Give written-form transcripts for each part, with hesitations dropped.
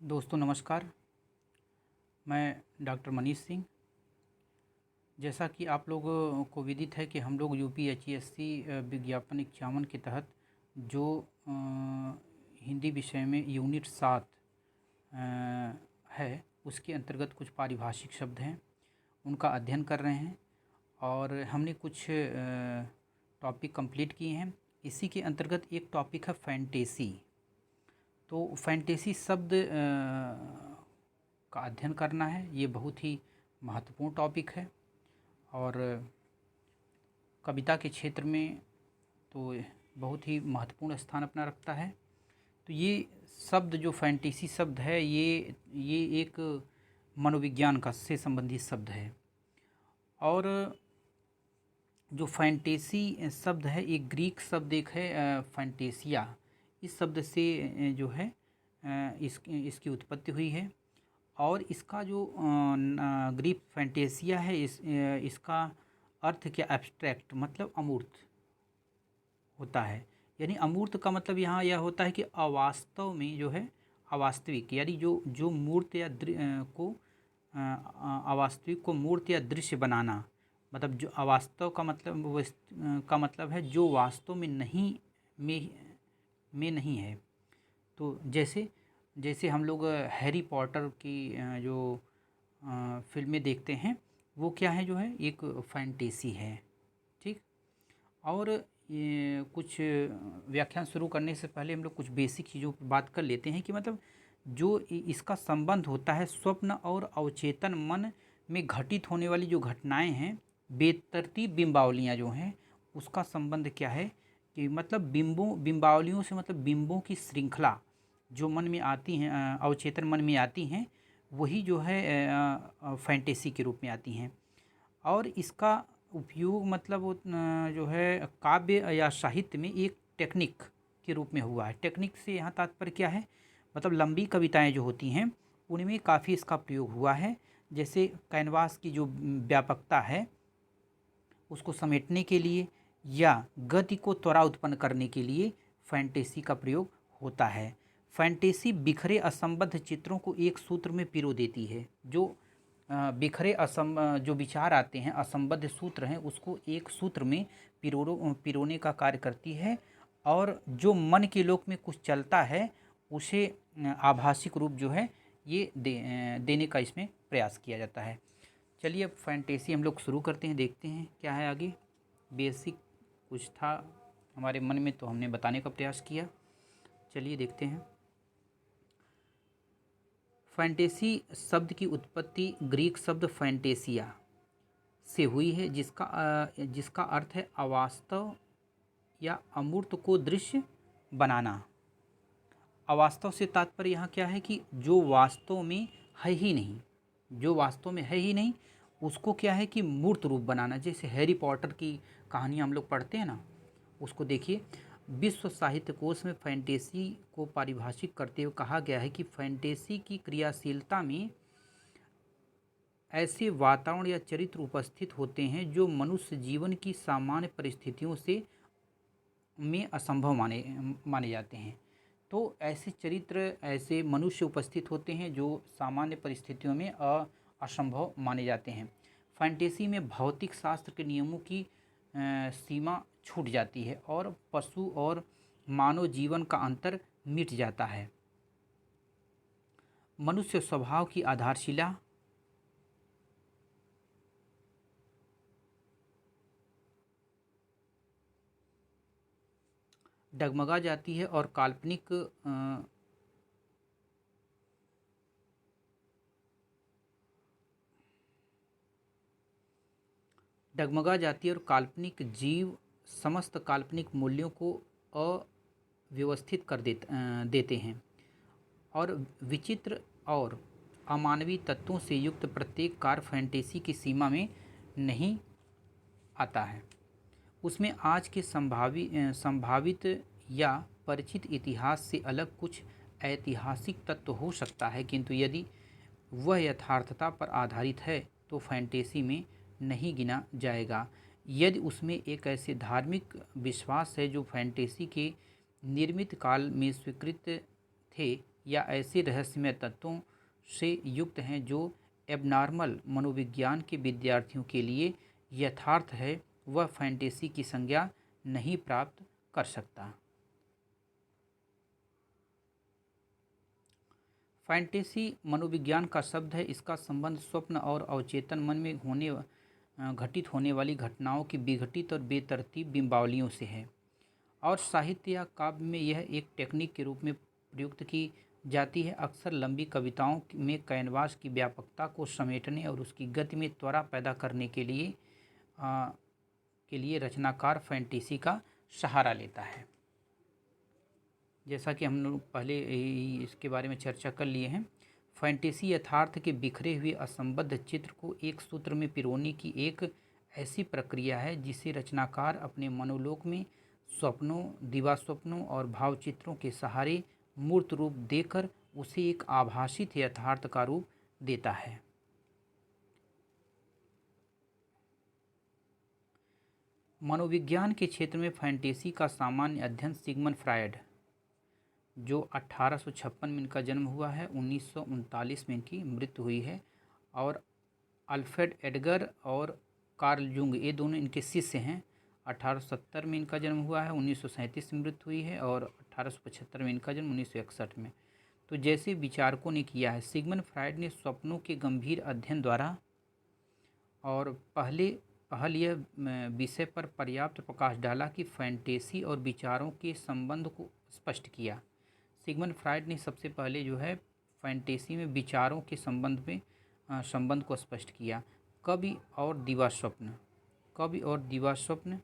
दोस्तों नमस्कार। मैं डॉक्टर मनीष सिंह। जैसा कि आप लोगों को विदित है कि हम लोग यूपीएचईएससी विज्ञापन 51 के तहत जो हिंदी विषय में यूनिट 7 है, उसके अंतर्गत कुछ पारिभाषिक शब्द हैं, उनका अध्ययन कर रहे हैं और हमने कुछ टॉपिक कंप्लीट किए हैं। इसी के अंतर्गत एक टॉपिक है फैंटेसी। तो फैंटेसी शब्द का अध्ययन करना है। ये बहुत ही महत्वपूर्ण टॉपिक है और कविता के क्षेत्र में तो बहुत ही महत्वपूर्ण स्थान अपना रखता है। तो ये शब्द जो फैंटेसी शब्द है, ये एक मनोविज्ञान का से संबंधित शब्द है। और जो फैंटेसी शब्द है, एक ग्रीक शब्द एक है फैंटेसिया। इस शब्द से जो है इसकी उत्पत्ति हुई है। और इसका जो ग्रीक फैंटेसिया है, इसका अर्थ क्या, एब्स्ट्रैक्ट मतलब अमूर्त होता है। यानी अमूर्त का मतलब यहाँ यह होता है कि अवास्तव में जो है, अवास्तविक, यानी जो मूर्त या अवास्तविक को मूर्त या दृश्य बनाना। मतलब जो अवास्तव का मतलब है जो वास्तव में नहीं है। तो जैसे हम लोग हैरी पॉटर की जो फिल्में देखते हैं, वो क्या है, जो है एक फैंटेसी है। ठीक। और ये कुछ व्याख्यान शुरू करने से पहले हम लोग कुछ बेसिक चीज़ों पर बात कर लेते हैं कि मतलब जो इसका संबंध होता है स्वप्न और अवचेतन मन में घटित होने वाली जो घटनाएं हैं, बेतरतीब बिंबावलियाँ जो हैं, उसका संबंध क्या है कि मतलब बिंबावलियों से मतलब बिंबों की श्रृंखला जो मन में आती हैं, अवचेतन मन में आती हैं, वही जो है फैंटेसी के रूप में आती हैं। और इसका उपयोग मतलब वो जो है काव्य या साहित्य में एक टेक्निक के रूप में हुआ है। टेक्निक से यहाँ तात्पर्य क्या है, मतलब लंबी कविताएं जो होती हैं उनमें काफ़ी इसका प्रयोग हुआ है। जैसे कैनवास की जो व्यापकता है उसको समेटने के लिए या गति को त्वरा उत्पन्न करने के लिए फैंटेसी का प्रयोग होता है। फैंटेसी बिखरे असंबद्ध चित्रों को एक सूत्र में पिरो देती है। जो जो विचार आते हैं, असंबद्ध सूत्र हैं, उसको एक सूत्र में पिरोने का कार्य करती है। और जो मन के लोक में कुछ चलता है उसे आभासिक रूप जो है ये देने का इसमें प्रयास किया जाता है। चलिए अब फैंटेसी हम लोग शुरू करते हैं, देखते हैं क्या है आगे। बेसिक कुछ था हमारे मन में तो हमने बताने का प्रयास किया। चलिए देखते हैं। फैंटेसी शब्द की उत्पत्ति ग्रीक शब्द फैंटेसिया से हुई है, जिसका अर्थ है अवास्तव या अमूर्त को दृश्य बनाना। अवास्तव से तात्पर्य यहाँ क्या है कि जो वास्तव में है ही नहीं, जो वास्तव में है ही नहीं उसको क्या है कि मूर्त रूप बनाना। जैसे हैरी पॉटर की कहानियाँ हम लोग पढ़ते हैं ना, उसको देखिए। विश्व साहित्य कोश में फैंटेसी को पारिभाषित करते हुए कहा गया है कि फैंटेसी की क्रियाशीलता में ऐसे वातावरण या चरित्र उपस्थित होते हैं जो मनुष्य जीवन की सामान्य परिस्थितियों से में असंभव माने जाते हैं। तो ऐसे चरित्र, ऐसे मनुष्य उपस्थित होते हैं जो सामान्य परिस्थितियों में असंभव माने जाते हैं। फैंटेसी में भौतिक शास्त्र के नियमों की सीमा छूट जाती है और पशु और मानव जीवन का अंतर मिट जाता है। मनुष्य स्वभाव की आधारशिला डगमगा जाती है और काल्पनिक जीव समस्त काल्पनिक मूल्यों को अव्यवस्थित कर देते हैं और विचित्र और अमानवीय तत्वों से युक्त प्रत्येक कार्य फैंटेसी की सीमा में नहीं आता है। उसमें आज के संभावित या परिचित इतिहास से अलग कुछ ऐतिहासिक तत्व हो सकता है, किंतु यदि वह यथार्थता पर आधारित है तो फैंटेसी में नहीं गिना जाएगा। यदि उसमें एक ऐसे धार्मिक विश्वास है जो फैंटेसी के निर्मित काल में स्वीकृत थे या ऐसे रहस्यमय तत्वों से युक्त हैं जो एबनॉर्मल मनोविज्ञान के विद्यार्थियों के लिए यथार्थ है, वह फैंटेसी की संज्ञा नहीं प्राप्त कर सकता। फैंटेसी मनोविज्ञान का शब्द है। इसका संबंध स्वप्न और अवचेतन मन में घटित होने वाली घटनाओं की विघटित और बेतरतीब बिंबावलियों से है, और साहित्य या काव्य में यह एक टेक्निक के रूप में प्रयुक्त की जाती है। अक्सर लंबी कविताओं में कैनवास की व्यापकता को समेटने और उसकी गति में त्वरा पैदा करने के लिए रचनाकार फैंटेसी का सहारा लेता है। जैसा कि हम लोग पहले ही इसके बारे में चर्चा कर लिए हैं, फैंटेसी यथार्थ के बिखरे हुए असंबद्ध चित्र को एक सूत्र में पिरोने की एक ऐसी प्रक्रिया है जिसे रचनाकार अपने मनोलोक में स्वप्नों, दिवास्वप्नों और भावचित्रों के सहारे मूर्त रूप देकर उसे एक आभासित यथार्थ का रूप देता है। मनोविज्ञान के क्षेत्र में फैंटेसी का सामान्य अध्ययन सिगमंड फ्रायड, जो 1856 में इनका जन्म हुआ है, 1939 में इनकी मृत्यु हुई है, और अल्फ्रेड एडगर और कार्ल जुंग, ये दोनों इनके शिष्य हैं। 1870 में इनका जन्म हुआ है, 1937 में मृत्यु हुई है, और 1875 में इनका जन्म 1961 में। तो जैसे विचारकों ने किया है, सिगमंड फ्रायड ने स्वप्नों के गंभीर अध्ययन द्वारा और पहल यह विषय पर पर्याप्त प्रकाश डाला कि फैंटेसी और विचारों के संबंध को स्पष्ट किया। सिगमंड फ्रायड ने सबसे पहले जो है फैंटेसी में विचारों के संबंध को स्पष्ट किया। कवि और दिवास्वप्न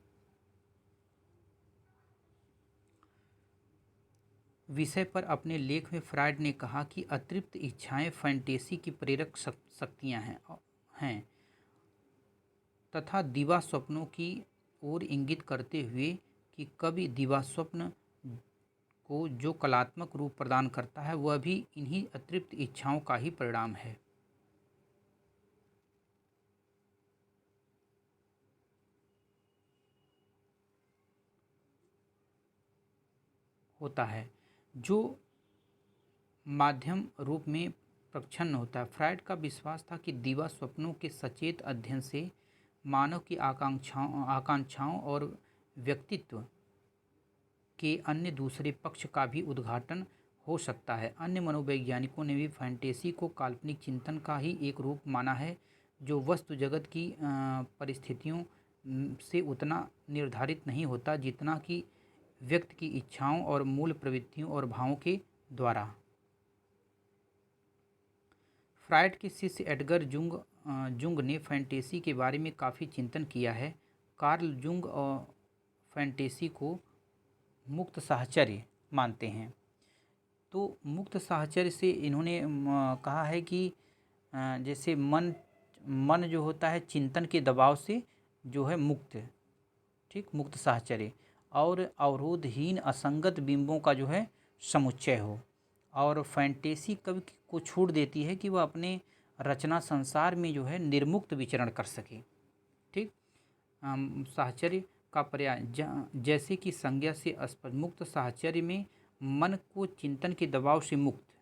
विषय पर अपने लेख में फ्रायड ने कहा कि अतृप्त इच्छाएं फैंटेसी की प्रेरक शक्तियां हैं तथा दिवास्वप्नों की ओर इंगित करते हुए कि कवि दिवास्वप्न को जो कलात्मक रूप प्रदान करता है वह भी इन्हीं अतृप्त इच्छाओं का ही परिणाम है। होता है जो माध्यम रूप में प्रच्छन्न होता है। फ्रायड का विश्वास था कि दिवा स्वप्नों के सचेत अध्ययन से मानव की आकांक्षाओं और व्यक्तित्व के अन्य दूसरे पक्ष का भी उद्घाटन हो सकता है। अन्य मनोवैज्ञानिकों ने भी फैंटेसी को काल्पनिक चिंतन का ही एक रूप माना है जो वस्तु जगत की परिस्थितियों से उतना निर्धारित नहीं होता जितना कि व्यक्ति की इच्छाओं और मूल प्रवृत्तियों और भावों के द्वारा। फ्रायड के शिष्य एडगर जुंग ने फैंटेसी के बारे में काफ़ी चिंतन किया है। कार्ल जुंग फैंटेसी को मुक्त साहचर्य मानते हैं। तो मुक्त साहचर्य से इन्होंने कहा है कि जैसे मन जो होता है चिंतन के दबाव से जो है मुक्त साहचर्य, और अवरोधहीन असंगत बिंबों का जो है समुच्चय हो। और फैंटेसी कवि को छूट देती है कि वह अपने रचना संसार में जो है निर्मुक्त विचरण कर सके। ठीक, साहचर्य का पर्याय जैसे कि संज्ञा से स्पष्ट, मुक्त साहचर्य में मन को चिंतन के दबाव से मुक्त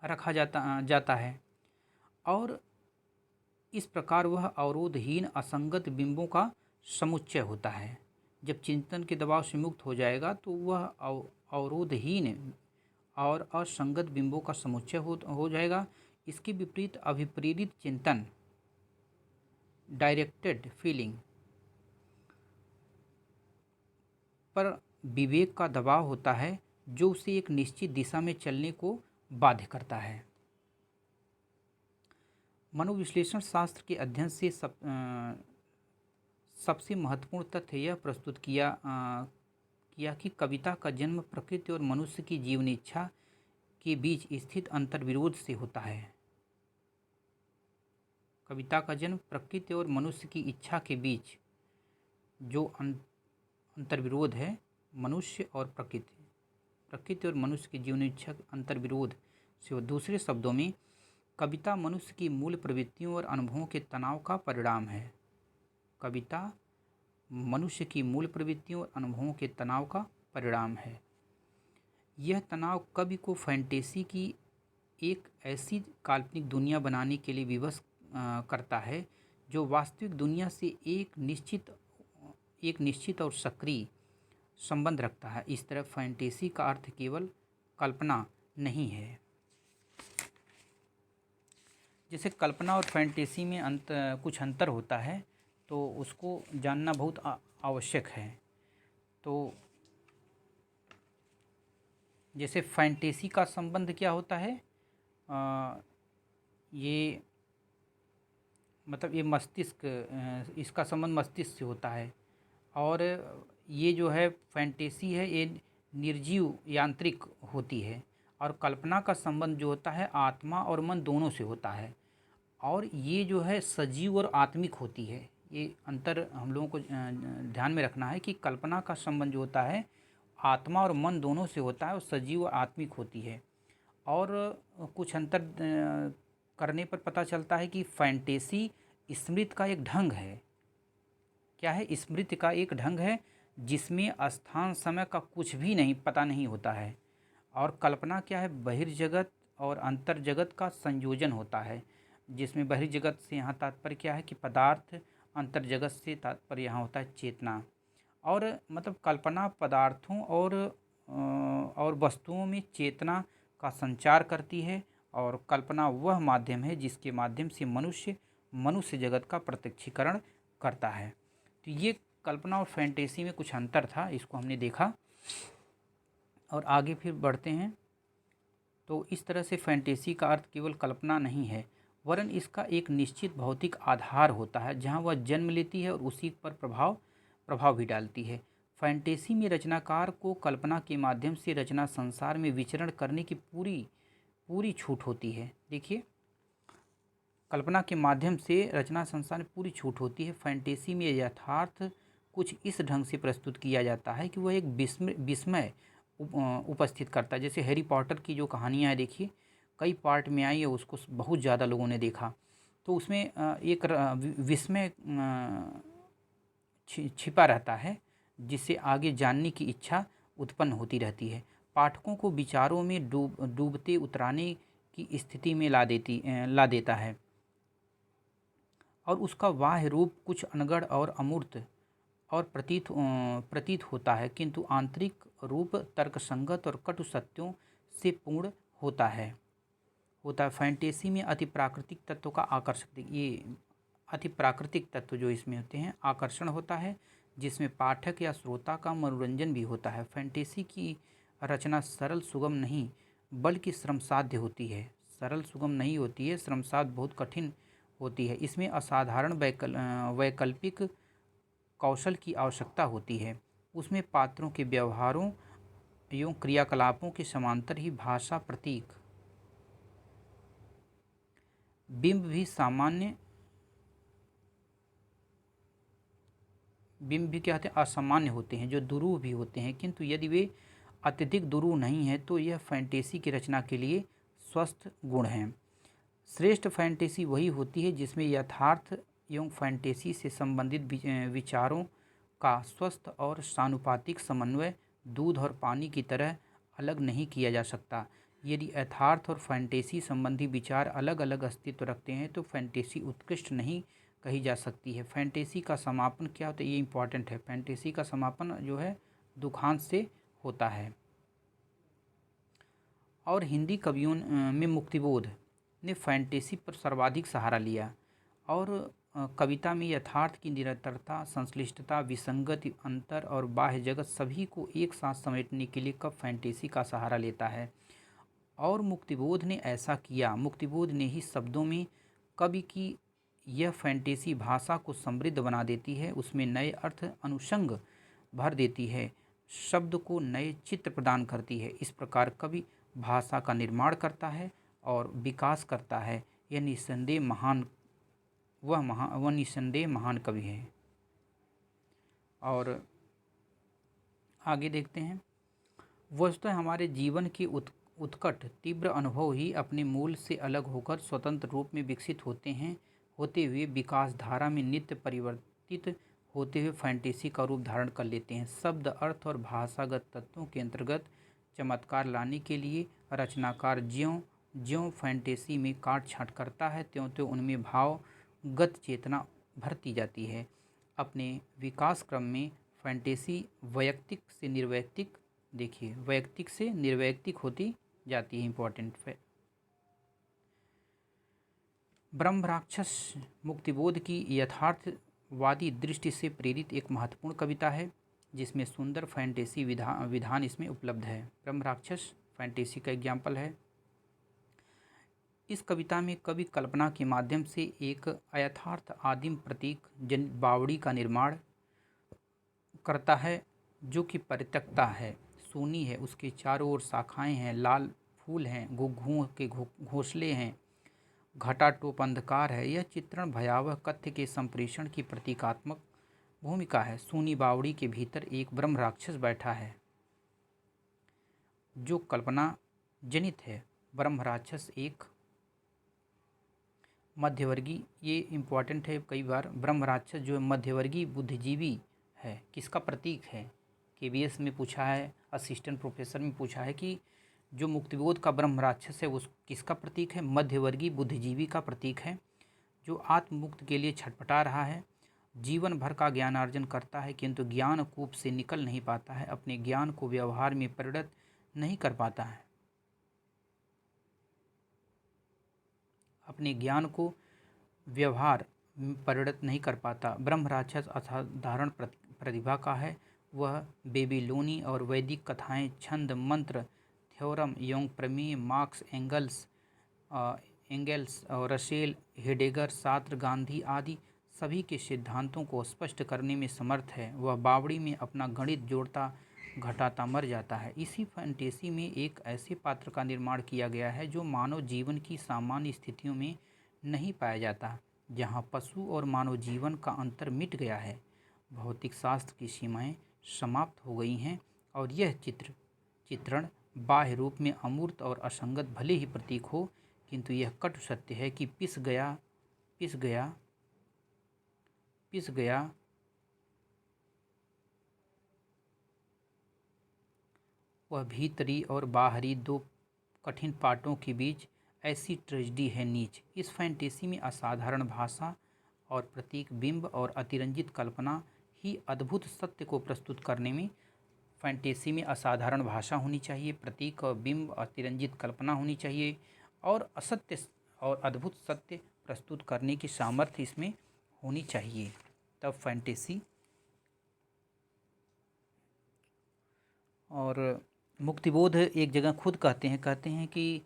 रखा जाता है, और इस प्रकार वह अवरोधहीन असंगत बिंबों का समुच्चय होता है। जब चिंतन के दबाव से मुक्त हो जाएगा तो वह अवरोधहीन और असंगत बिंबों का समुच्चय हो जाएगा। इसके विपरीत अभिप्रेरित चिंतन, डायरेक्टेड फीलिंग पर विवेक का दबाव होता है जो उसे एक निश्चित दिशा में चलने को बाध्य करता है। मनोविश्लेषण शास्त्र के अध्ययन से सबसे महत्वपूर्ण तथ्य यह प्रस्तुत किया कि कविता का जन्म प्रकृति और मनुष्य की जीवन इच्छा के बीच स्थित अंतर्विरोध से होता है। कविता का जन्म प्रकृति और मनुष्य की इच्छा के बीच जो अंतर्विरोध है, मनुष्य और प्रकृति और मनुष्य की जीवन इच्छा अंतर्विरोध से हो। दूसरे शब्दों में कविता मनुष्य की मूल प्रवृत्तियों और अनुभवों के तनाव का परिणाम है। कविता मनुष्य की मूल प्रवृत्तियों और अनुभवों के तनाव का परिणाम है। यह तनाव कवि को फैंटेसी की एक ऐसी काल्पनिक दुनिया बनाने के लिए विवश करता है जो वास्तविक दुनिया से एक निश्चित और सक्रिय संबंध रखता है। इस तरह फैंटेसी का अर्थ केवल कल्पना नहीं है। जैसे कल्पना और फैंटेसी में कुछ अंतर होता है, तो उसको जानना बहुत आवश्यक है। तो जैसे फैंटेसी का संबंध क्या होता है, ये मतलब ये मस्तिष्क, इसका संबंध मस्तिष्क से होता है। और ये जो है फैंटेसी है, ये निर्जीव यांत्रिक होती है। और कल्पना का संबंध जो होता है आत्मा और मन दोनों से होता है। और ये जो है सजीव और आत्मिक होती है। ये अंतर हम लोगों को ध्यान में रखना है कि कल्पना का संबंध जो होता है आत्मा और मन दोनों से होता है और सजीव और आत्मिक होती है। और कुछ अंतर करने पर पता चलता है कि फैंटेसी स्मृति का एक ढंग है। क्या है? स्मृति का एक ढंग है जिसमें स्थान समय का कुछ भी नहीं पता नहीं होता है। और कल्पना क्या है? बहिर्जगत और अंतर जगत का संयोजन होता है, जिसमें बहिर्जगत से यहाँ तात्पर्य क्या है कि पदार्थ, अंतर जगत से तात्पर्य यहाँ होता है चेतना। और मतलब कल्पना पदार्थों और वस्तुओं में चेतना का संचार करती है। और कल्पना वह माध्यम है जिसके माध्यम से मनुष्य जगत का प्रत्यक्षीकरण करता है। तो ये कल्पना और फैंटेसी में कुछ अंतर था, इसको हमने देखा। और आगे फिर बढ़ते हैं। तो इस तरह से फैंटेसी का अर्थ केवल कल्पना नहीं है, वरन इसका एक निश्चित भौतिक आधार होता है जहाँ वह जन्म लेती है और उसी पर प्रभाव भी डालती है। फैंटेसी में रचनाकार को कल्पना के माध्यम से रचना संसार में विचरण करने की पूरी छूट होती है। देखिए, कल्पना के माध्यम से रचना संसार में पूरी छूट होती है। फैंटेसी में यथार्थ कुछ इस ढंग से प्रस्तुत किया जाता है कि वह एक विस्मय उपस्थित करता है। जैसे हैरी पॉटर की जो कहानियाँ हैं, देखिए कई पार्ट में आई है, उसको बहुत ज़्यादा लोगों ने देखा। तो उसमें एक विस्मय छिपा रहता है जिससे आगे जानने की इच्छा उत्पन्न होती रहती है। पाठकों को विचारों में डूबते उतराने की स्थिति में ला देता है। और उसका बाह्य रूप कुछ अनगढ़ और अमूर्त और प्रतीत होता है, किंतु आंतरिक रूप तर्कसंगत और कटु सत्यों से पूर्ण होता है। फैंटेसी में अति प्राकृतिक तत्वों का अति प्राकृतिक तत्व जो इसमें होते हैं आकर्षण होता है, जिसमें पाठक या श्रोता का मनोरंजन भी होता है। फैंटेसी की रचना सरल सुगम नहीं बल्कि श्रमसाध्य होती है। श्रमसाध्य बहुत कठिन होती है। इसमें असाधारण वैकल्पिक कौशल की आवश्यकता होती है। उसमें पात्रों के व्यवहारों एवं क्रियाकलापों के समांतर ही भाषा, प्रतीक, बिंब भी क्या होते हैं? असामान्य होते हैं, जो दुरूह भी होते हैं। किंतु यदि वे अत्यधिक दुरूह नहीं है तो यह फैंटेसी की रचना के लिए स्वस्थ गुण हैं। श्रेष्ठ फैंटेसी वही होती है जिसमें यथार्थ एवं फैंटेसी से संबंधित विचारों का स्वस्थ और सानुपातिक समन्वय दूध और पानी की तरह अलग नहीं किया जा सकता। यदि यथार्थ और फैंटेसी संबंधी विचार अलग अलग अस्तित्व रखते हैं तो फैंटेसी उत्कृष्ट नहीं कही जा सकती है। फैंटेसी का समापन क्या होता है? ये इम्पॉर्टेंट है। फैंटेसी का समापन जो है दुखांत से होता है। और हिंदी कवियों में मुक्तिबोध ने फैंटेसी पर सर्वाधिक सहारा लिया। और कविता में यथार्थ की निरंतरता, संश्लिष्टता, विसंगति, अंतर और बाह्य जगत सभी को एक साथ समेटने के लिए कवि फैंटेसी का सहारा लेता है। और मुक्तिबोध ने ऐसा किया। मुक्तिबोध ने ही शब्दों में कवि की यह फैंटेसी भाषा को समृद्ध बना देती है, उसमें नए अर्थ अनुषंग भर देती है, शब्द को नए चित्र प्रदान करती है। इस प्रकार कवि भाषा का निर्माण करता है और विकास करता है। यह निस्संदेह महान कवि है। और आगे देखते हैं। वस्तुतः हमारे जीवन के उत्कट तीव्र अनुभव ही अपने मूल से अलग होकर स्वतंत्र रूप में विकसित होते हुए विकास धारा में नित्य परिवर्तित होते हुए फैंटेसी का रूप धारण कर लेते हैं। शब्द, अर्थ और भाषागत तत्वों के अंतर्गत चमत्कार लाने के लिए रचनाकार ज्यों ज्यों फैंटेसी में काट छाँट करता है, त्यों त्यों उनमें भावगत चेतना भरती जाती है। अपने विकास क्रम में फैंटेसी वैयक्तिक से निर्वैयक्तिक, देखिए वैयक्तिक से निर्वैयक्तिक होती जाती है। इम्पोर्टेंट है। ब्रह्म राक्षस मुक्तिबोध की यथार्थवादी दृष्टि से प्रेरित एक महत्वपूर्ण कविता है, जिसमें सुंदर फैंटेसी विधान इसमें उपलब्ध है। ब्रह्म राक्षस फैंटेसी का एग्जाम्पल है। इस कविता में कवि कल्पना के माध्यम से एक अयथार्थ आदिम प्रतीक बावड़ी का निर्माण करता है, जो कि परित्यक्ता है, सूनी है, उसके चारों ओर शाखाएं हैं, लाल फूल हैं, घुघुओं के घोंसले हैं, घटाटोप अंधकार है। यह चित्रण भयावह कथ्य के संप्रेषण की प्रतीकात्मक भूमिका है। सूनी बावड़ी के भीतर एक ब्रह्म राक्षस बैठा है, जो कल्पना जनित है। ब्रह्म राक्षस एक मध्यवर्गीय, ये इम्पॉर्टेंट है, कई बार ब्रह्म राक्षस जो है मध्यवर्गीय बुद्धिजीवी है, किसका प्रतीक है। KVS में पूछा है, असिस्टेंट प्रोफेसर में पूछा है कि जो मुक्तिबोध का ब्रह्म राक्षस है वो किसका प्रतीक है। मध्यवर्गीय बुद्धिजीवी का प्रतीक है, जो आत्ममुक्त के लिए छटपटा रहा है, जीवन भर का ज्ञानार्जन करता है, किंतु ज्ञान कूप से निकल नहीं पाता है, अपने ज्ञान को व्यवहार में परिणत नहीं कर पाता है, अपने ज्ञान को व्यवहार परिणत नहीं कर पाता। ब्रह्म राक्षस असाधारण प्रतिभा का है। वह बेबीलोनी और वैदिक कथाएं, छंद, मंत्र, थ्योरम एवं प्रमेय, मार्क्स, एंगल्स और रसेल, हेडेगर, सार्त्र, गांधी आदि सभी के सिद्धांतों को स्पष्ट करने में समर्थ है। वह बावड़ी में अपना गणित जोड़ता घटाता मर जाता है। इसी फैंटेसी में एक ऐसे पात्र का निर्माण किया गया है जो मानव जीवन की सामान्य स्थितियों में नहीं पाया जाता, जहाँ पशु और मानव जीवन का अंतर मिट गया है, भौतिक शास्त्र की सीमाएं समाप्त हो गई हैं, और यह चित्रण बाह्य रूप में अमूर्त और असंगत भले ही प्रतीक हो, किंतु यह कटु सत्य है कि पिस गया वह भीतरी और बाहरी दो कठिन पाटों के बीच ऐसी ट्रेजेडी है नीच। इस फैंटेसी में असाधारण भाषा और प्रतीक, बिंब और अतिरंजित कल्पना ही अद्भुत सत्य को प्रस्तुत करने में, फैंटेसी में असाधारण भाषा होनी चाहिए, प्रतीक और बिंब, अतिरंजित कल्पना होनी चाहिए, और असत्य और अद्भुत सत्य प्रस्तुत करने की सामर्थ्य इसमें होनी चाहिए, तब फैंटेसी। और मुक्तिबोध एक जगह खुद कहते हैं कि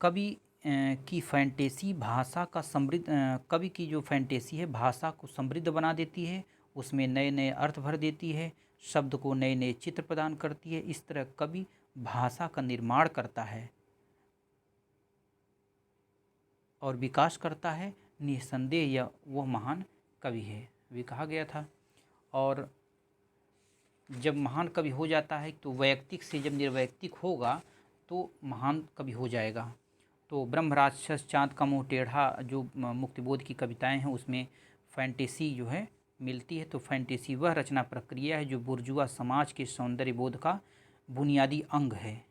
कवि की फैंटेसी भाषा का समृद्ध, कवि की जो फैंटेसी है भाषा को समृद्ध बना देती है, उसमें नए नए अर्थ भर देती है, शब्द को नए नए चित्र प्रदान करती है। इस तरह कवि भाषा का निर्माण करता है और विकास करता है। निस्संदेह यह वह महान कवि है, भी कहा गया था। और जब महान कवि हो जाता है तो वैयक्तिक से जब निर्वैयक्तिक होगा तो महान कवि हो जाएगा। तो ब्रह्म राक्षस, चाँद का मुँह टेढ़ा, जो मुक्तिबोध की कविताएं हैं उसमें फैंटेसी जो है मिलती है। तो फैंटेसी वह रचना प्रक्रिया है जो बुर्जुआ समाज के सौंदर्य बोध का बुनियादी अंग है।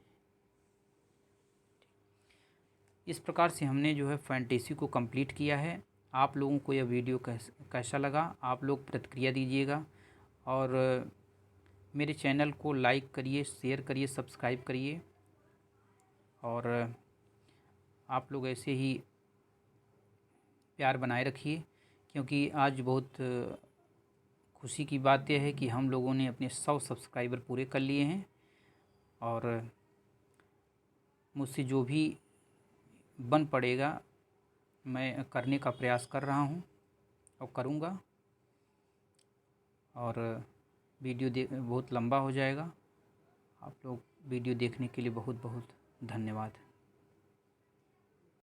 इस प्रकार से हमने जो है फैंटेसी को कंप्लीट किया है। आप लोगों को यह वीडियो कैसा लगा, आप लोग प्रतिक्रिया दीजिएगा, और मेरे चैनल को लाइक करिए, शेयर करिए, सब्सक्राइब करिए, और आप लोग ऐसे ही प्यार बनाए रखिए, क्योंकि आज बहुत खुशी की बात यह है कि हम लोगों ने अपने 100 सब्सक्राइबर पूरे कर लिए हैं, और मुझसे जो भी बन पड़ेगा मैं करने का प्रयास कर रहा हूँ और करूँगा। और वीडियो बहुत लंबा हो जाएगा। आप लोग वीडियो देखने के लिए बहुत बहुत धन्यवाद।